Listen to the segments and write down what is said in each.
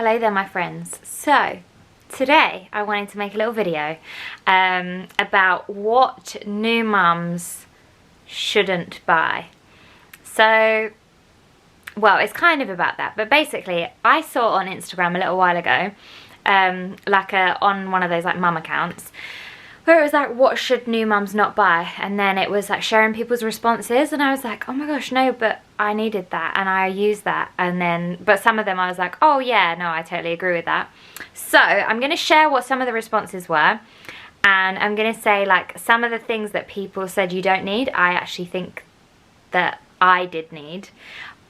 Hello there my friends. So today I wanted to make a little video about what new mums shouldn't buy. So, well, it's kind of about that, but basically I saw on Instagram a little while ago on one of those like mum accounts where it was like, what should new mums not buy? And then it was like sharing people's responses, and I was like, oh my gosh, no, but I needed that and I used that. And then, but some of them I was like, oh yeah, no, I totally agree with that. So I'm going to share what some of the responses were, and I'm going to say like some of the things that people said you don't need, I actually think that I did need.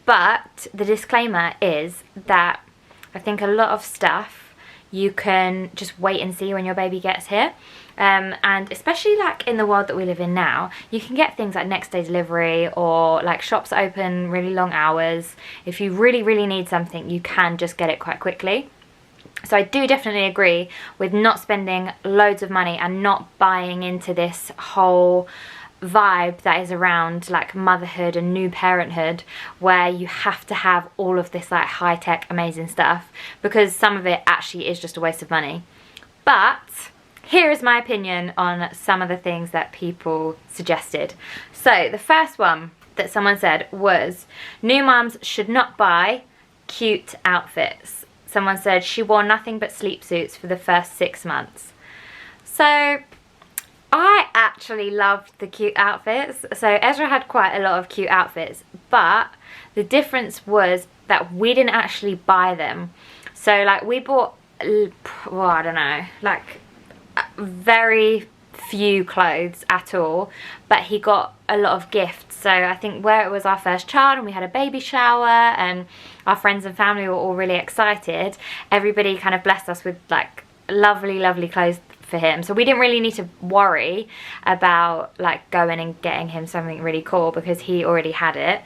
But the disclaimer is that I think a lot of stuff you can just wait and see when your baby gets here. And especially like in the world that we live in now, you can get things like next day delivery, or like shops open really long hours. If you really need something, you can just get it quite quickly. So I do definitely agree with not spending loads of money and not buying into this whole vibe that is around like motherhood and new parenthood, where you have to have all of this like high-tech amazing stuff, because some of it actually is just a waste of money. But here is my opinion on some of the things that people suggested. So the first one that someone said was, new mums should not buy cute outfits. Someone said she wore nothing but sleep suits for the first 6 months. So I actually loved the cute outfits. So Ezra had quite a lot of cute outfits, but the difference was that we didn't actually buy them. So like we bought, well, I don't know, like very few clothes at all, but he got a lot of gifts. So I think where it was our first child and we had a baby shower and our friends and family were all really excited, everybody kind of blessed us with like lovely clothes for him. So we didn't really need to worry about like going and getting him something really cool, because he already had it.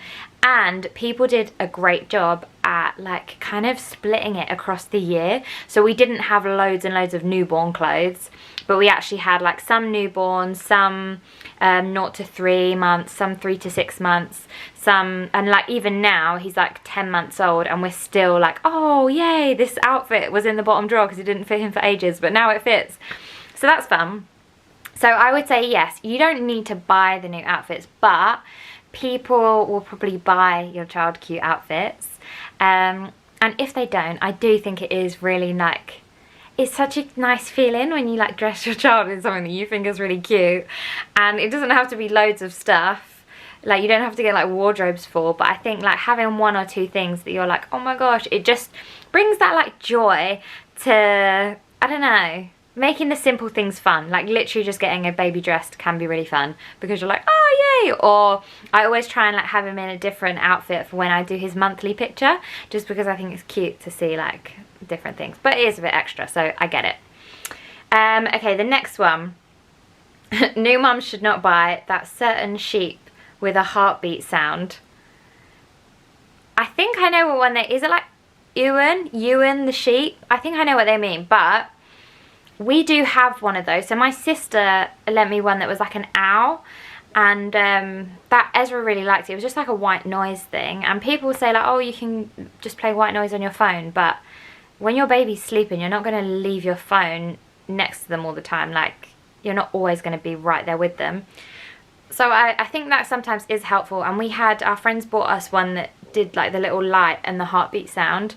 And people did a great job at like kind of splitting it across the year. So we didn't have loads and loads of newborn clothes, but we actually had like some newborn, some 0 to 3 months, some 3 to 6 months, some, and like even now he's like 10 months old and we're still like, oh yay, this outfit was in the bottom drawer because it didn't fit him for ages, but now it fits. So that's fun. So I would say yes, you don't need to buy the new outfits, but people will probably buy your child cute outfits. And if they don't, I do think it is really like, it's such a nice feeling when you like dress your child in something that you think is really cute. And it doesn't have to be loads of stuff. Like you don't have to get like wardrobes for, but I think like having 1 or 2 things that you're like, oh my gosh, it just brings that like joy to, I don't know, making the simple things fun. Like literally just getting a baby dressed can be really fun, because you're like, oh yay. Or I always try and like have him in a different outfit for when I do his monthly picture, just because I think it's cute to see like different things, but it is a bit extra, so I get it. Okay, the next one. New mums should not buy that certain sheep with a heartbeat sound. I think I know what one they, is it like Ewan the sheep? I think I know what they mean, but we do have one of those. So my sister lent me one that was like an owl, and that Ezra really liked it. It was just like a white noise thing, and people say like, oh, you can just play white noise on your phone, but when your baby's sleeping, you're not going to leave your phone next to them all the time. Like you're not always going to be right there with them. So I think that sometimes is helpful, and we had, our friends bought us one that did like the little light and the heartbeat sound.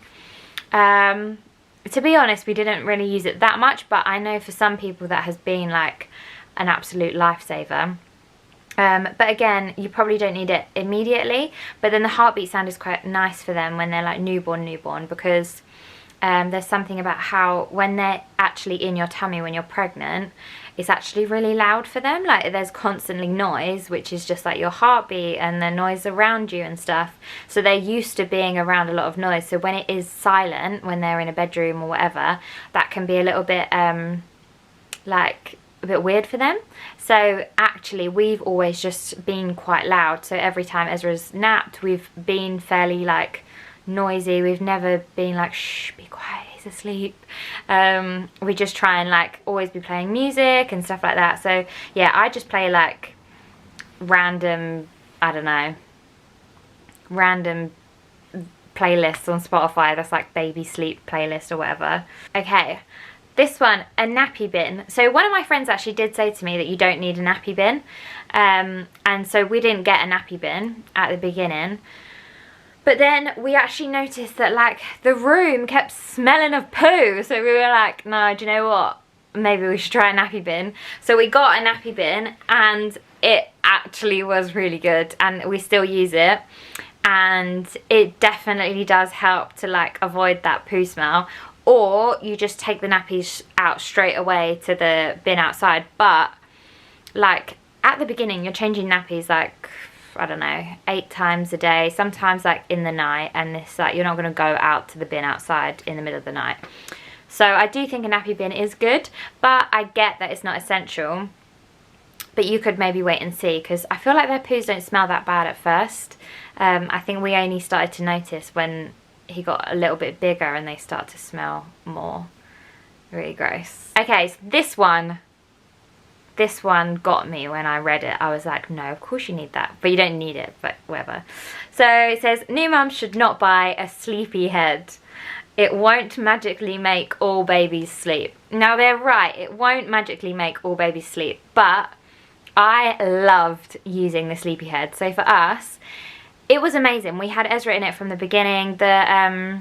To be honest, we didn't really use it that much, but I know for some people that has been like an absolute lifesaver. But again, you probably don't need it immediately, but then the heartbeat sound is quite nice for them when they're like newborn, because there's something about how when they're actually in your tummy when you're pregnant, it's actually really loud for them. Like there's constantly noise, which is just like your heartbeat and the noise around you and stuff. So they're used to being around a lot of noise. So when it is silent, when they're in a bedroom or whatever, that can be a little bit like a bit weird for them. So actually we've always just been quite loud. So every time Ezra's napped, we've been fairly like noisy. We've never been like, shh, be quiet, he's asleep. We just try and like always be playing music and stuff like that. So yeah, I just play like random, I don't know, random playlists on Spotify that's like baby sleep playlist or whatever. Okay, this one, a nappy bin. So one of my friends actually did say to me that you don't need a nappy bin, and so we didn't get a nappy bin at the beginning. But then we actually noticed that like the room kept smelling of poo, so we were like, no, do you know what, maybe we should try a nappy bin. So we got a nappy bin and it actually was really good, and we still use it, and it definitely does help to like avoid that poo smell. Or you just take the nappies out straight away to the bin outside. But like at the beginning you're changing nappies like, I don't know, 8 times a day, sometimes like in the night, and it's like you're not going to go out to the bin outside in the middle of the night. So I do think a nappy bin is good, but I get that it's not essential. But you could maybe wait and see, because I feel like their poos don't smell that bad at first. I think we only started to notice when he got a little bit bigger and they start to smell more. Really gross. Okay, so this one got me when I read it. I was like, no, of course you need that. But you don't need it, but whatever. So it says, new mums should not buy a sleepy head. It won't magically make all babies sleep. Now they're right, it won't magically make all babies sleep, but I loved using the sleepy head. So for us, it was amazing. We had Ezra in it from the beginning. The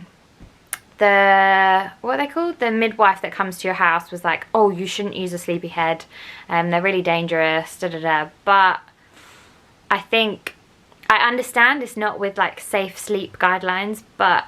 what are they called? The midwife that comes to your house was like, oh, you shouldn't use a sleepy head. They're really dangerous, da da da. But I think, I understand it's not with like safe sleep guidelines, but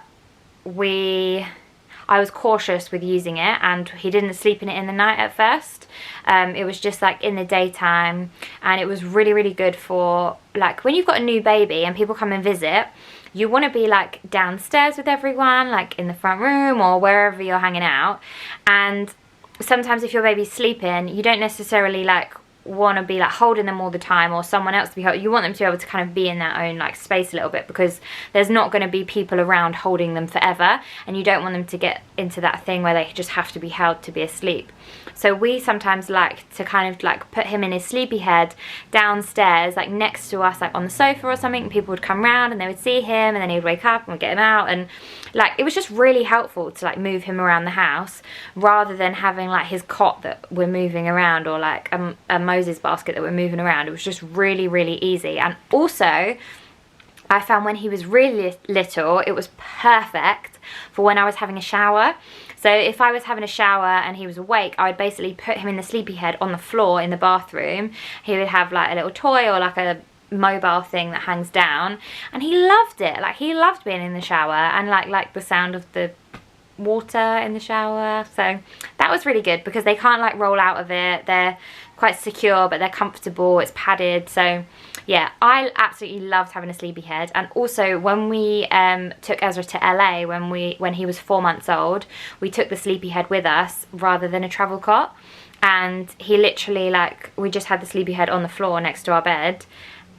I was cautious with using it, and he didn't sleep in it in the night at first. It was just like in the daytime, and it was really, really good for like when you've got a new baby and people come and visit, you want to be like downstairs with everyone, like in the front room or wherever you're hanging out. And sometimes if your baby's sleeping, you don't necessarily like want to be like holding them all the time, or someone else to be holding. You want them to be able to kind of be in their own like space a little bit, because there's not going to be people around holding them forever, and you don't want them to get into that thing where they just have to be held to be asleep. So we sometimes like to kind of like put him in his sleepy head downstairs, like next to us, like on the sofa or something, and people would come round and they would see him, and then he would wake up and we'd get him out, and like it was just really helpful to like move him around the house rather than having like his cot that we're moving around, or like a Moses basket that we're moving around. It was just really, really easy. And also I found when he was really little, it was perfect for when I was having a shower. So if I was having a shower and he was awake, I would basically put him in the sleepy head on the floor in the bathroom. He would have like a little toy or like a mobile thing that hangs down, and he loved it. Like he loved being in the shower and like the sound of the water in the shower. So that was really good, because they can't like roll out of it. They're quite secure, but they're comfortable. It's padded. So yeah, I absolutely loved having a sleepy head. And also when we took Ezra to LA when he was 4 months old, we took the sleepy head with us rather than a travel cot, and he literally like, we just had the sleepy head on the floor next to our bed,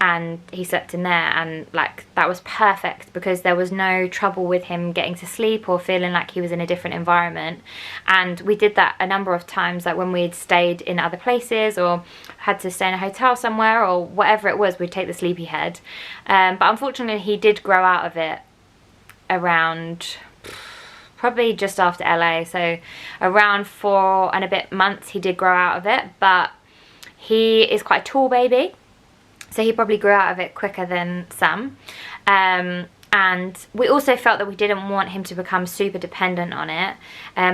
and he slept in there, and like that was perfect, because there was no trouble with him getting to sleep or feeling like he was in a different environment. And we did that a number of times, like when we'd stayed in other places or had to stay in a hotel somewhere or whatever it was, we'd take the sleepy head. But unfortunately he did grow out of it around probably just after LA, so around 4 and a bit months he did grow out of it. But he is quite a tall baby, so he probably grew out of it quicker than some. And we also felt that we didn't want him to become super dependent on it,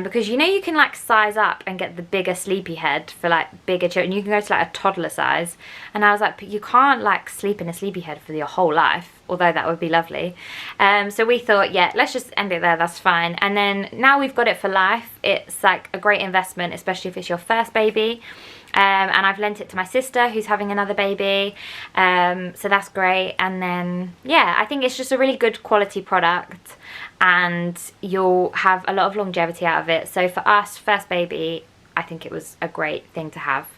because you know you can like size up and get the bigger sleepy head for like bigger children. You can go to like a toddler size, and I was like, but you can't like sleep in a sleepy head for your whole life, although that would be lovely. So we thought, yeah, let's just end it there, that's fine. And then now we've got it for life. It's like a great investment, especially if it's your first baby. And I've lent it to my sister who's having another baby, so that's great. And then yeah, I think it's just a really good quality product, and you'll have a lot of longevity out of it. So for us, first baby, I think it was a great thing to have.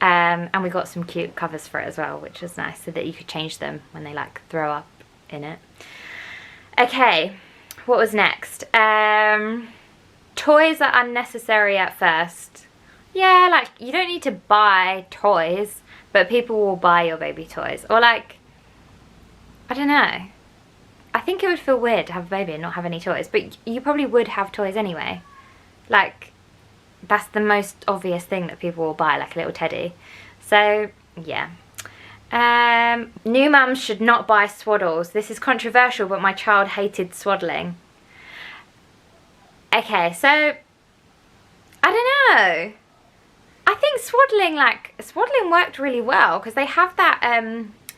And we got some cute covers for it as well, which was nice, so that you could change them when they like throw up in it. Okay, what was next? Toys are unnecessary at first. Yeah, like you don't need to buy toys, but people will buy your baby toys. Or like, I don't know. I think it would feel weird to have a baby and not have any toys, but you probably would have toys anyway. Like, that's the most obvious thing that people will buy, like a little teddy. So, yeah. New mums should not buy swaddles. This is controversial, but my child hated swaddling. Okay, so, I don't know. I think swaddling worked really well, because they have that,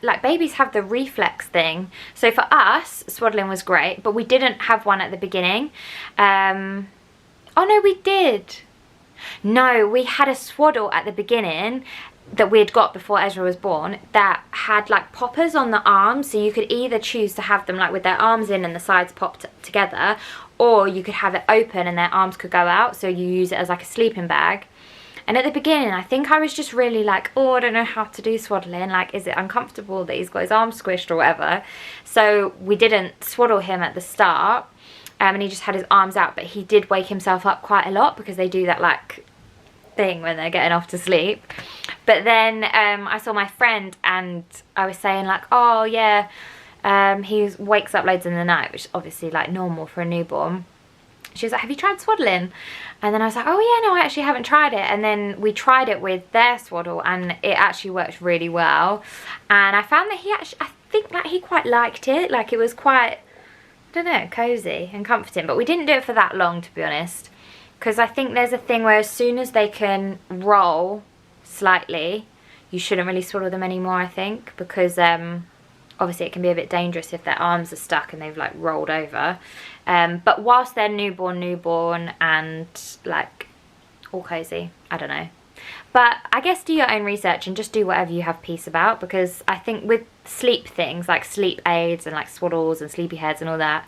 like babies have the reflex thing. So for us, swaddling was great, but we didn't have one at the beginning. Oh no, we did. No, we had a swaddle at the beginning that we had got before Ezra was born that had like poppers on the arms, so you could either choose to have them like with their arms in and the sides popped together, or you could have it open and their arms could go out, so you use it as like a sleeping bag. And at the beginning, I think I was just really like, oh, I don't know how to do swaddling. Like, is it uncomfortable that he's got his arms squished or whatever? So we didn't swaddle him at the start, and he just had his arms out. But he did wake himself up quite a lot, because they do that like thing when they're getting off to sleep. But then I saw my friend, and I was saying like, oh yeah, he wakes up loads in the night, which is obviously like normal for a newborn. She was like, have you tried swaddling? And then I was like, oh yeah, no, I actually haven't tried it. And then we tried it with their swaddle, and it actually worked really well. And I found that I think like he quite liked it. Like, it was quite, I don't know, cozy and comforting. But we didn't do it for that long, to be honest, because I think there's a thing where as soon as they can roll slightly, you shouldn't really swaddle them anymore, I think, because obviously it can be a bit dangerous if their arms are stuck and they've like rolled over. But whilst they're newborn and like all cozy, I don't know. But I guess do your own research and just do whatever you have peace about, because I think with sleep things like sleep aids and like swaddles and sleepy heads and all that,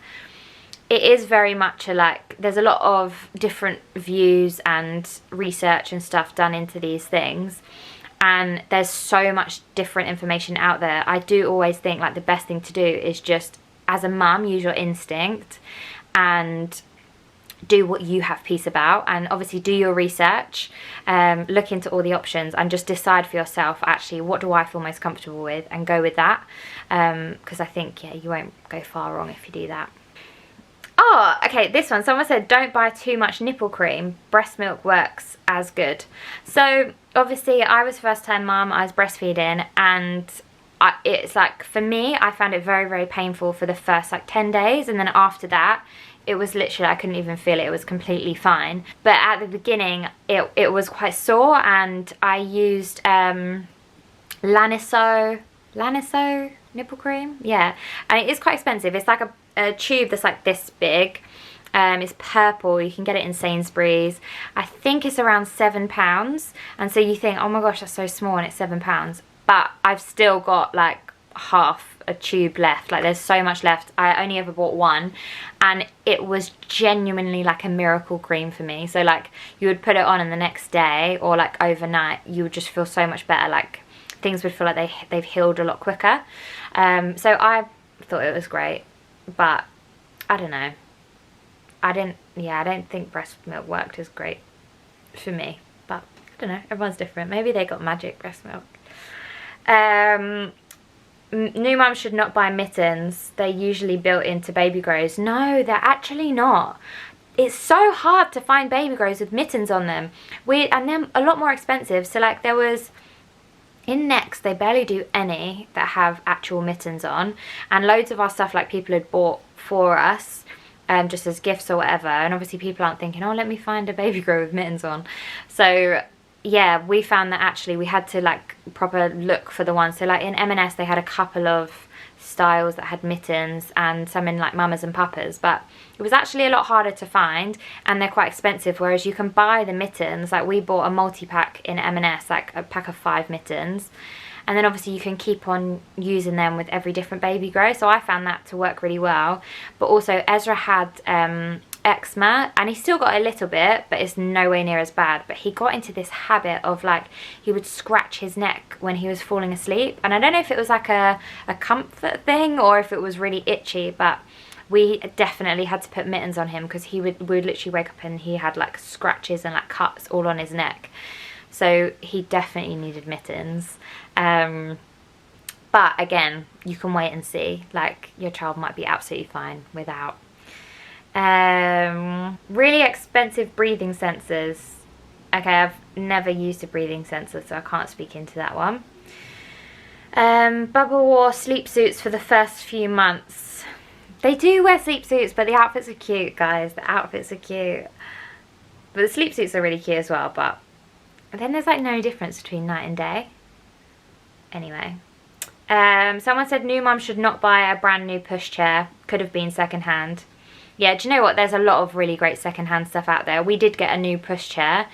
it is very much a like, there's a lot of different views and research and stuff done into these things. And there's so much different information out there. I do always think like the best thing to do is just, as a mum, use your instinct and do what you have peace about, and obviously do your research, look into all the options and just decide for yourself, actually, what do I feel most comfortable with, and go with that, because I think, yeah, you won't go far wrong if you do that. Oh, okay, this one. Someone said, don't buy too much nipple cream. Breast milk works as good. So, obviously, I was first time mum. I was breastfeeding, and it's like, for me, I found it very, very painful for the first, like, 10 days. And then after that, it was literally, I couldn't even feel it. It was completely fine. But at the beginning, it was quite sore, and I used Laniso nipple cream. Yeah. And it is quite expensive. It's like a tube that's like this big. It's purple. You can get it in Sainsbury's. I think it's around £7, and so you think, oh my gosh, that's so small, and it's £7, but I've still got like half a tube left. Like, there's so much left. I only ever bought one, and it was genuinely like a miracle cream for me. So like, you would put it on, and the next day or like overnight, you would just feel so much better. Like, things would feel like they've healed a lot quicker. So I thought it was great. But I don't know. I don't think breast milk worked as great for me. But I don't know. Everyone's different. Maybe they got magic breast milk. New mums should not buy mittens. They're usually built into baby grows. No, they're actually not. It's so hard to find baby grows with mittens on them. And they're a lot more expensive. So like, there was, in Next, they barely do any that have actual mittens on, and loads of our stuff like people had bought for us just as gifts or whatever, and obviously people aren't thinking, oh, let me find a baby grow with mittens on. So yeah, we found that actually we had to like proper look for the ones. So like in M&S they had a couple of styles that had mittens, and some in like mamas and papas, but it was actually a lot harder to find, and they're quite expensive, whereas you can buy the mittens. Like, we bought a multi-pack in M&S, like a pack of 5 mittens, and then obviously you can keep on using them with every different baby grow. So I found that to work really well. But also Ezra had eczema, and he still got a little bit, but it's nowhere near as bad. But he got into this habit of like, he would scratch his neck when he was falling asleep, and I don't know if it was like a comfort thing or if it was really itchy, but we definitely had to put mittens on him, because we would literally wake up and he had like scratches and like cuts all on his neck. So he definitely needed mittens. But again, you can wait and see. Like, your child might be absolutely fine without. Really expensive breathing sensors. Okay, I've never used a breathing sensor, so I can't speak into that one. Bubba wore sleep suits for the first few months. They do wear sleep suits, but the outfits are cute, guys. The outfits are cute. But the sleep suits are really cute as well, but then there's like no difference between night and day. Anyway. Someone said new mum should not buy a brand new pushchair. Could have been secondhand. Yeah, do you know what? There's a lot of really great secondhand stuff out there. We did get a new pushchair.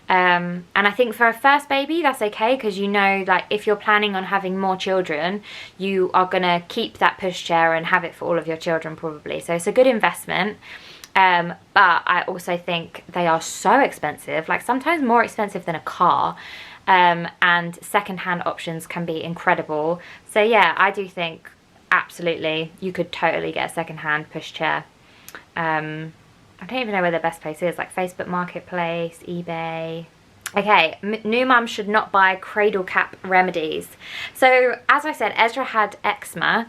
And I think for a first baby, that's okay, because you know, like, if you're planning on having more children, you are going to keep that pushchair and have it for all of your children probably. So it's a good investment. But I also think they are so expensive, like sometimes more expensive than a car. And second-hand options can be incredible. So yeah, I do think absolutely you could totally get a second-hand pushchair. I don't even know where the best place is, like Facebook Marketplace, eBay. Okay, new mum should not buy cradle cap remedies. So as I said, Ezra had eczema,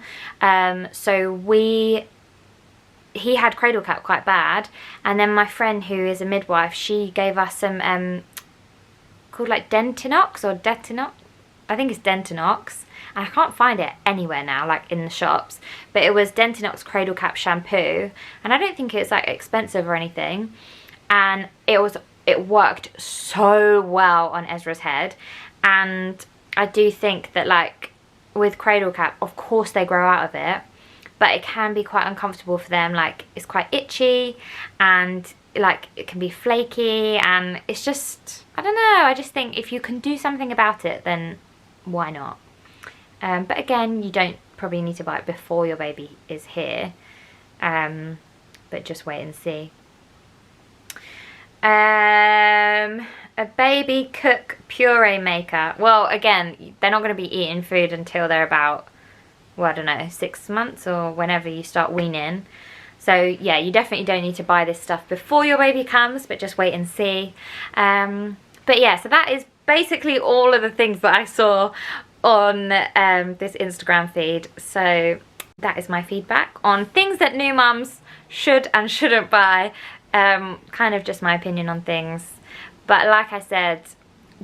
so he had cradle cap quite bad, and then my friend who is a midwife, she gave us some called like Dentinox or Detinox. I think it's Dentinox. And I can't find it anywhere now, like in the shops. But it was Dentinox Cradle Cap shampoo. And I don't think it's like expensive or anything. And it worked so well on Ezra's head. And I do think that, like, with Cradle Cap, of course they grow out of it. But it can be quite uncomfortable for them. Like, it's quite itchy. And like, it can be flaky. And it's just, I don't know. I just think if you can do something about it, then why not? But again, you don't probably need to buy it before your baby is here, but just wait and see. A baby cook puree maker. Well, again, they're not going to be eating food until they're about, well, I don't know, 6 months or whenever you start weaning. So yeah, you definitely don't need to buy this stuff before your baby comes, but just wait and see. But yeah, so that is basically all of the things that I saw on this Instagram feed. So that is my feedback on things that new mums should and shouldn't buy. Kind of just my opinion on things. But like I said,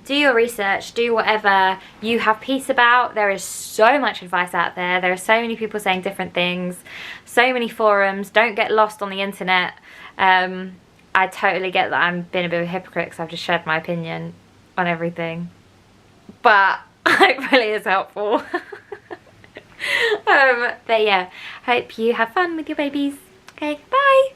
do your research, do whatever you have peace about. There is so much advice out there. There are so many people saying different things, so many forums. Don't get lost on the internet. I totally get that I'm being a bit of a hypocrite because I've just shared my opinion on everything. But hopefully it's helpful. But yeah, hope you have fun with your babies. Okay, bye!